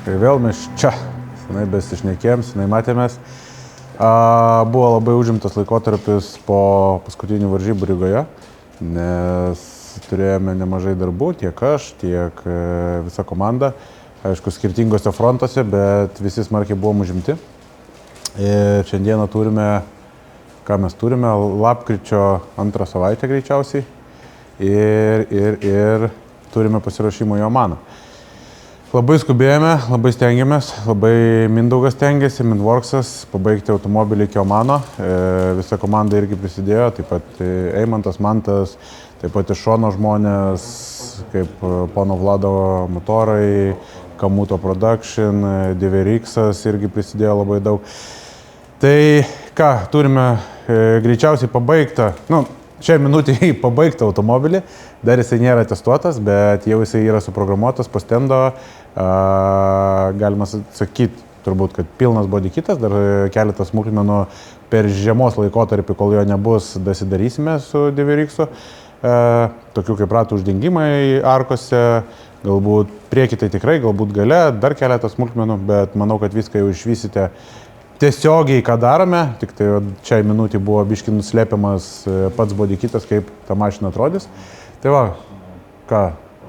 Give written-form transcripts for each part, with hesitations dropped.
Ir vėl mes čia, senai besišnekėjom, senai matėmės. Buvo labai užimtas laikotarpis po paskutinių varžybų Rygoje, nes turėjome nemažai darbų, tiek aš, tiek visa komanda. Aišku, skirtingose frontuose, bet visi smarkiai buvom užimti. Ir šiandieną turime, ką mes turime, lapkričio 2 savaitę greičiausiai. Ir turime pasiruošimo į Omaną. Labai skubėjome, labai stengiamės, labai Mindaugas stengiasi, Mindworksas, pabaigti automobilį iki Omano. Visa komanda irgi prisidėjo, taip pat Eimantas, Mantas, taip pat iš šono žmonės, kaip pono Vlado motorai, Kamuto Production, Diverixas irgi prisidėjo labai daug. Tai ką, turime greičiausiai pabaigtą, šią minutę pabaigtą automobilį, dar jisai nėra testuotas, bet jau jisai yra suprogramuotas po stendo, galima sakyti turbūt, kad pilnas body kitas, dar keletas smulkmenų per žiemos laikotarpį, kol jo nebus, dasidarysime su Diverixu, tokių kaip ratų uždengimai arkose, galbūt priekį tai tikrai, galbūt gale, dar keletas smulkmenų, bet manau, kad viską jau išvysite tiesiogiai, ką darome, tik tai šiai minutį buvo biški nuslėpiamas pats body kitas, kaip ta mašina atrodys. Tai va, ką,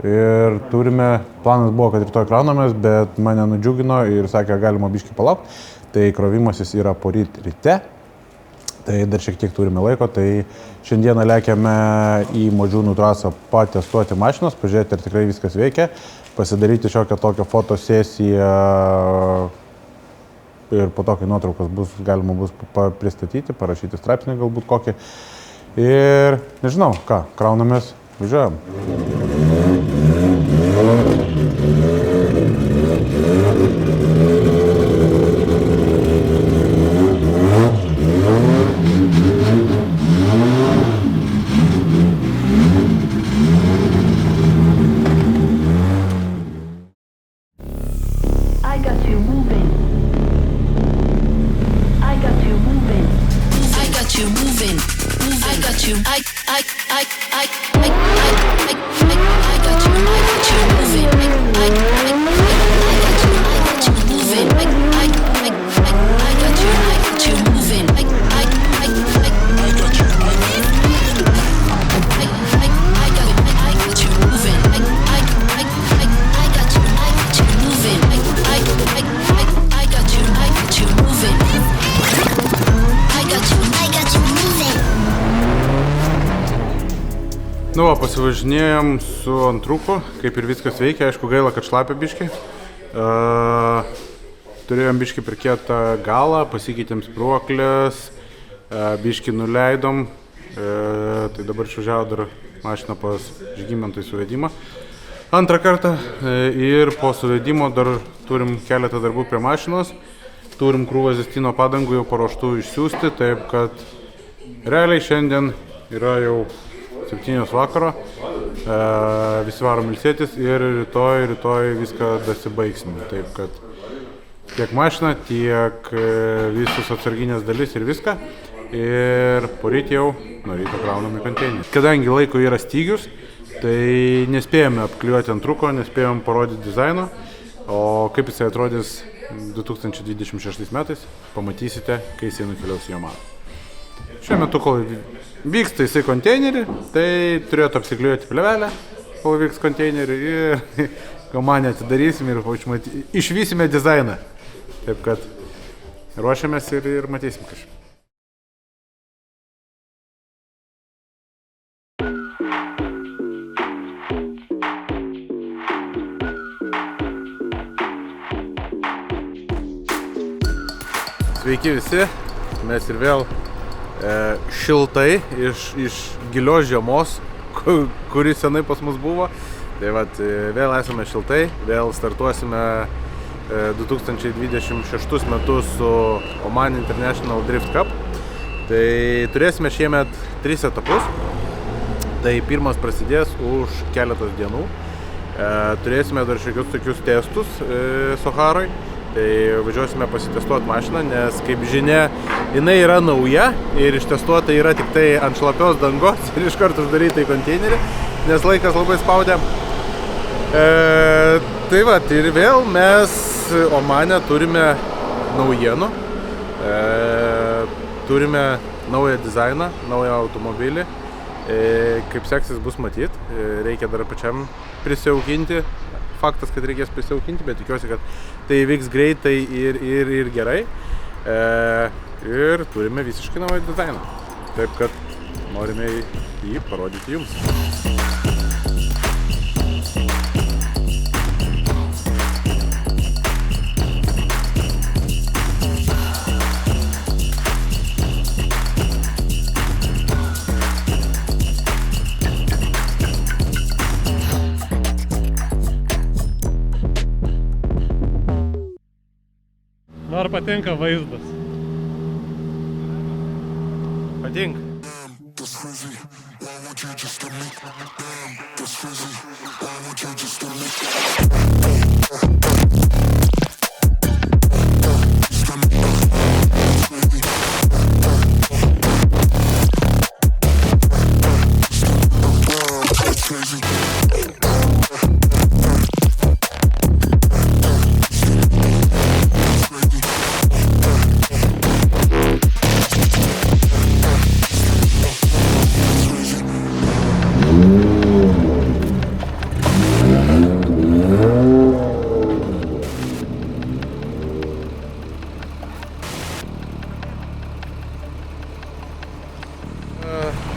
ir turime, planas buvo, kad rytoj kraunamės, bet mane nudžiugino ir sakė, galima biški palaukti. Tai krovimasis yra poryt ryte, tai dar šiek tiek turime laiko, tai šiandieną lekiame į Modžiūnų trasą patestuoti mašinos, pažiūrėti, ar tikrai viskas veikia, pasidaryti šiokią tokią fotosesiją. Ir po to, kai nuotraukas bus, galima bus pristatyti, parašyti straipsnį galbūt kokį. Ir nežinau, ką, kraunamės, važiuojam. Pasivažinėjom su antruku, kaip ir viskas veikia, aišku gaila, kad šlapia biški. Turėjom biški per kietą galą, pasikeitėm spyruoklės, biški nuleidom, tai dabar išvažiavo dar mašiną pas Žygimantą į suvedimą. Antrą kartą ir po suvedimo dar turim keletą darbų prie mašinos, turim krūvą Zestino padangų jau paruoštų išsiųsti, taip kad realiai šiandien yra jau 7 vakaro, visi varom ilsėtis ir rytoj viską dasibaigsim. Taip kad tiek mašina, tiek visus atsarginės dalis ir viską. Ir poryt jau nuo ryto kraunam į konteinerį. Kadangi laiko yra stygius, tai nespėjome apklijuoti antruko, nespėjome parodyti dizaino, o kaip jisai atrodys 2026 metais, pamatysite, kai jisai nukeliaus į Omaną. Šiuo metu, kol vyksta jisai konteinerį, tai turėtų apsiklijuoti plėvelę, kol vyks konteinerį ir Omanę atidarysim ir išvysime dizainą. Taip kad ruošiamės ir matysim kažką. Sveiki visi, mes ir vėl šiltai iš gilios žiemos, kuris senai pas mus buvo. Tai vat, vėl esame šiltai, vėl startuosime 2026 metus su Oman International Drift Cup. Tai turėsime šiemet 3 etapus. Tai pirmas prasidės už keletos dienų. Turėsime dar šiokius tokius testus Saharoj. Tai važiuosime pasitestuoti mašiną, nes kaip žinia, jinai yra nauja ir ištestuota yra tik tai ant šlapios dangos ir iš karto uždaryta į konteinerį, nes laikas labai spaudė. Tai va, ir vėl mes Omane turime naujienų. Turime naują dizainą, naują automobilį. Kaip seksis bus matyt, reikia dar pačiam prisijaukinti. Faktas, kad reikės prisijaukinti, bet tikiuosi, kad tai vyks greitai ir gerai. Ir turime visiškai naują dizainą. Taip, kad norime jį parodyti jums. Ar patinka vaizdas? Patinka.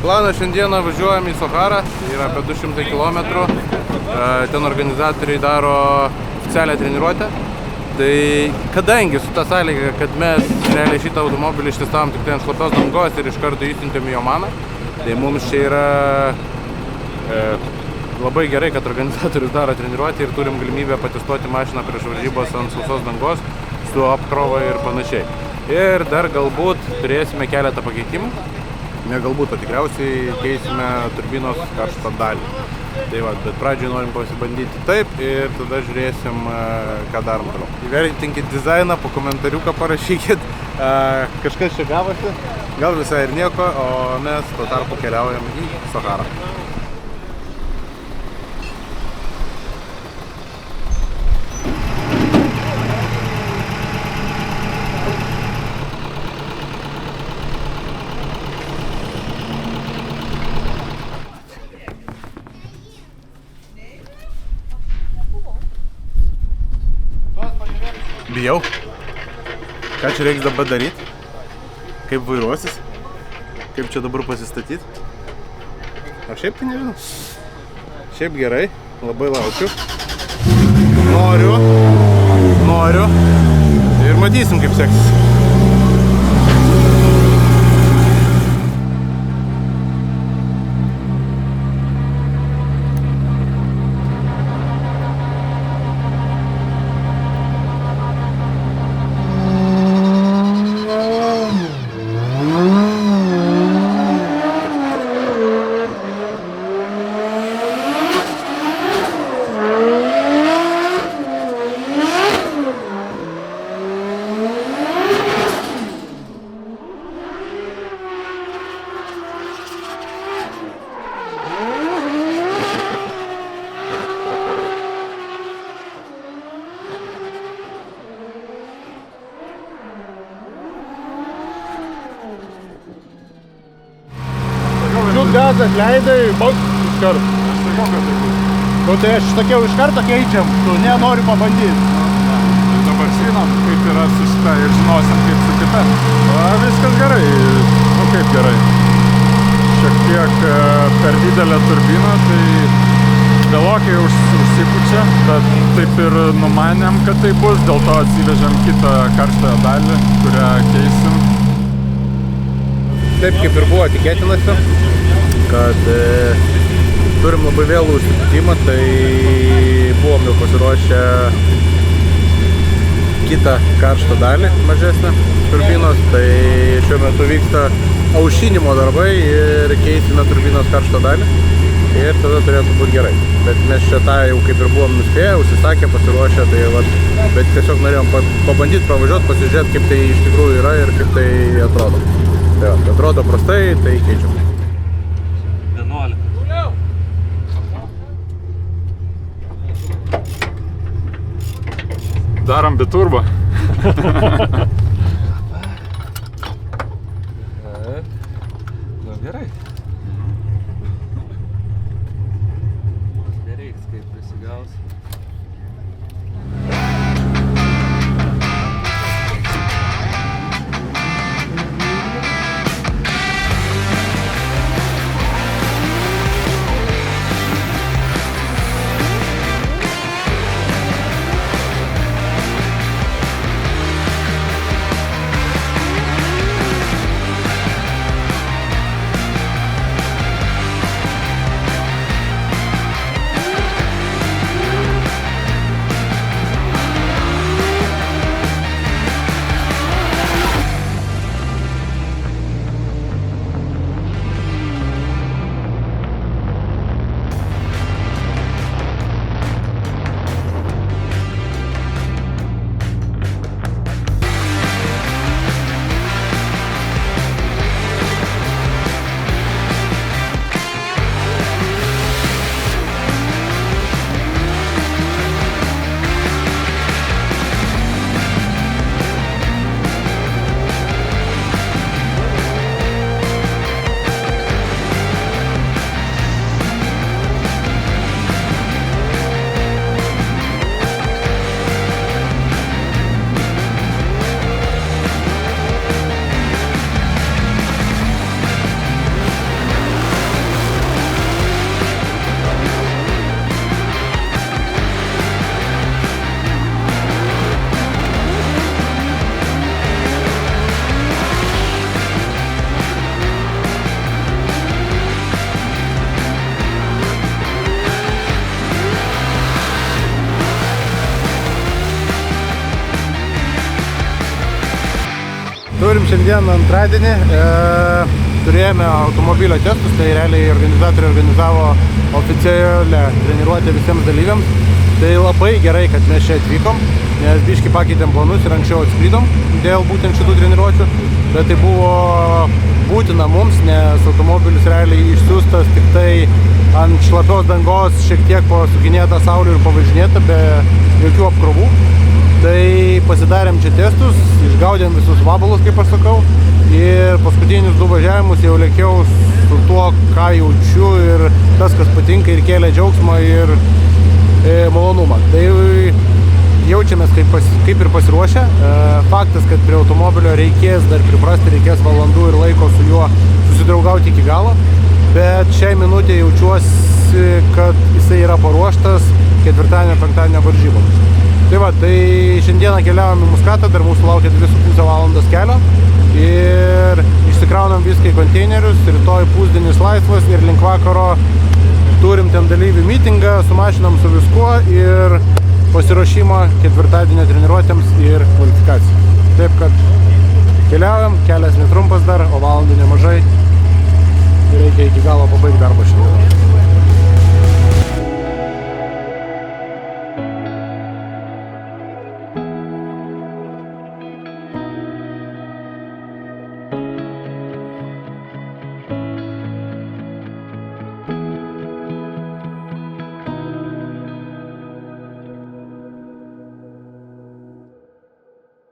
Planas šiandieną važiuojam į Saharą, yra apie 200 km. Ten organizatoriai daro oficialią treniruotę. Tai kadangi su ta sąlyga, kad mes realiai šitą automobilį ištestavom tik ant šlapios dangos ir iš karto įsiuntėm į Omaną, tai mums čia yra labai gerai, kad organizatorius daro treniruotę ir turim galimybę patestuoti mašiną prieš varžybos ant sausos dangos su apkrova ir panašiai. Ir dar galbūt turėsime keletą pakeitimų. Ne galbūt, o tikriausiai keisime turbinos karštą dalį. Tai va, bet pradžioj norim pasibandyti taip ir tada žiūrėsim, ką darom toliau. Įvertinkit dizainą, po komentariuką parašykit, kažkas čia gavosi, gal visai ir nieko, o mes tuo tarpu keliaujam į Saharą. Bijau. Ką čia reiks dabar daryti? Kaip vairuosis? Kaip čia dabar pasistatyti? O šiaip tai nežinau. Šiaip gerai, labai laukiu. Noriu. Ir matysim, kaip seksis. Gazą atleidai, baks iš karto. Aš sakiau, kad tai bus. Nu tai aš sakiau, iš karto keičiam, tu nenori pabandyti. Dabar žinom, kaip yra su šita ir žinosim, kaip su kita. Viskas gerai, nu kaip gerai. Šiek tiek per didelę turbiną, tai vėlokai užsipučia, bet taip ir numanėm, kad tai bus, dėl to atsivežėm kitą karštąją dalį, kurią keisim. taip kaip ir buvo tikėtinasi, kad turim labai vėlų užsipūtimą, tai buvom jau pasiruošę kitą karštą dalį mažesnę turbinos, tai šiuo metu vyksta aušinimo darbai ir keisime turbinos karštą dalį ir tada turėtų būti gerai. Bet mes čia tą jau kaip ir buvom nuspėję, užsisakę, pasiruošę, tai bet tiesiog norėjom pabandyti pravažiuoti, pasižiūrėti, kaip tai iš tikrųjų yra ir kaip tai atrodo. Tai atrodo prastai, tai keičiam. 11. Darom biturbo. Nu gerai. Nereiks, kaip prisigaus. Turim šiandien antradienį, turėjome automobilio testus, tai realiai organizatoriai organizavo oficialią treniruotę visiems dalyviams. Tai labai gerai, kad mes čia atvykom, nes biškį pakeitėm planus ir anksčiau atskridom dėl būtent šitų treniruočių, bet tai buvo būtina mums, nes automobilis realiai išsiųstas tik tai ant šlapios dangos, šiek tiek pasukinėta saulė ir pavažinėta be jokių apkrovų. Tai pasidarėm čia testus, išgaudėm visus vabalus, kaip aš sakau, ir paskutinius 2 važiavimus jau lėkiau su tuo, ką jaučiu ir tas, kas patinka ir kėlė džiaugsmą ir malonumą. Tai jaučiamės kaip ir pasiruošę. Faktas, kad prie automobilio reikės dar priprasti, reikės valandų ir laiko su juo susidraugauti iki galo, bet šiai minutė jaučiuosi, kad jisai yra paruoštas 4-5 varžyboms. Tai va, tai šiandieną keliavom į Muskatą, dar mūsų laukia 2,5 valandos kelio ir išsikraunam viską į konteinerius, rytoj pusdienis laisvas ir link vakaro turim ten dalyvių mitingą, sumažinam su viskuo ir pasiruošimą 4-dienio treniruotėms ir kvalifikacijai. Taip, kad keliaujam, kelias netrumpas dar, o valandų nemažai ir reikia iki galo pabaigti darbą šitą.